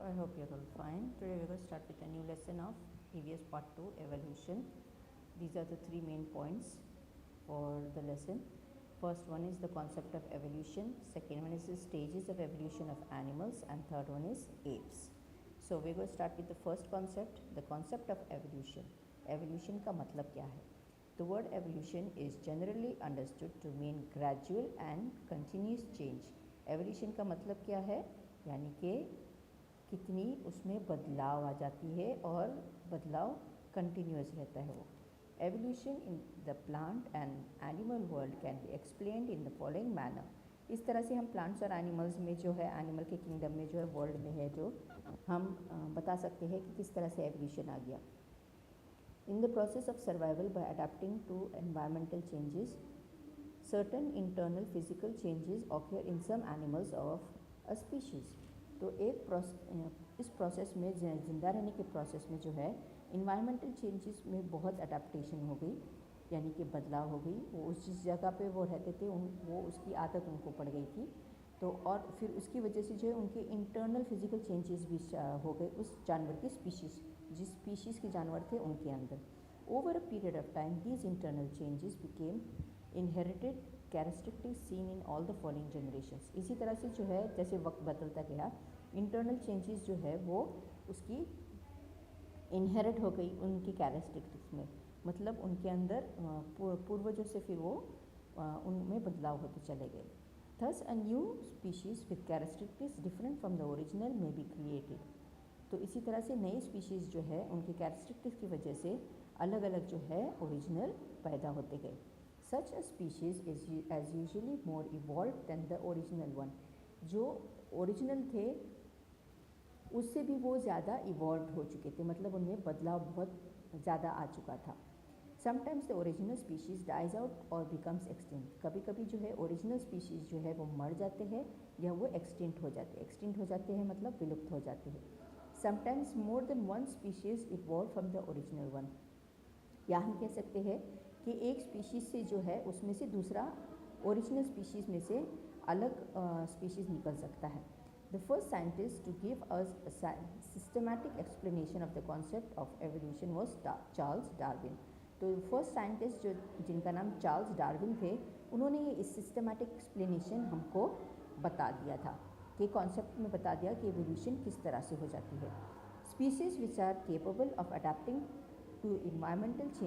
I hope you're all fine. Today we're going to start with a new lesson of EVS Part 2 Evolution. These are the three main points for the lesson. First one is the concept of evolution, second one is the stages of evolution of animals, and third one is apes. So we're going to start with the first concept, the concept of evolution. Evolution का मतलब क्या है? The word evolution is generally understood to mean gradual and continuous change. Evolution का मतलब क्या है? यानी कि कितनी उसमें बदलाव आ जाती है और बदलाव कंटिन्यूस रहता है वो. Evolution in the plant and animal world can be explained in the following manner. इस तरह से हम प्लांट्स और एनिमल्स में जो है, एनिमल के किंगडम में जो है, वर्ल्ड में है, जो हम बता सकते हैं कि किस तरह से एवोल्यूशन आ गया. In the process of survival by adapting to environmental changes, certain internal physical changes occur in some animals of a species. तो इस प्रोसेस में, ज़िंदा रहने के प्रोसेस में जो है, इन्वायरमेंटल चेंजेस में बहुत अडेप्टेशन हो गई, यानी कि बदलाव हो गई. वो उस जिस जगह पे वो रहते थे वो उसकी आदत उनको पड़ गई थी. तो और फिर उसकी वजह से जो है उनके इंटरनल फिजिकल चेंजेस भी हो गए उस जानवर की स्पीशीज़, जिस स्पीशीज़ के जानवर थे उनके अंदर. Over a period of time these internal changes became inherited characteristics seen in all the following generations. इसी तरह से जो है, जैसे वक्त बदलता गया, इंटरनल चेंजेस जो है वो उसकी इनहेरिट हो गई उनकी कैरेक्टरिस्टिक्स में. मतलब उनके अंदर पूर्वजों से फिर वो उनमें बदलाव होते चले गए. Thus a new species with characteristics different from the original में बी क्रिएटेड. तो इसी तरह से नई स्पीशीज़ जो है उनकी कैरेक्टरिस्टिक्स की वजह से अलग अलग जो है ओरिजिनल पैदा होते गए. Such a species is as usually more evolved than the original one. जो ओरिजिनल थे उससे भी वो ज़्यादा इवॉल्व हो चुके थे, मतलब उनमें बदलाव बहुत ज़्यादा आ चुका था. Sometimes the original species dies out और बिकम्स एक्सटिंक्ट. कभी कभी जो है ओरिजिनल स्पीशीज़ जो है वो मर जाते हैं या वो एक्सटिंक्ट हो जाते हैं. एक्सटिंक्ट हो जाते हैं मतलब विलुप्त हो जाते हैं. Sometimes more than one species evolve from the original one. या हम कह सकते हैं कि एक स्पीशीज़ से जो है उसमें से दूसरा ओरिजिनल स्पीशीज़ में से अलग स्पीशीज़ निकल सकता है. The first scientist to give us systematic explanation of the concept of evolution was Charles Darwin. तो फर्स्ट साइंटिस्ट जो जिनका नाम चार्ल्स डार्विन थे, उन्होंने ये इस सिस्टमैटिक एक्सप्लेनेशन हमको बता दिया था, कि कॉन्सेप्ट में बता दिया कि एवोल्यूशन किस तरह से हो जाती है. Species which are capable of adapting to environmental change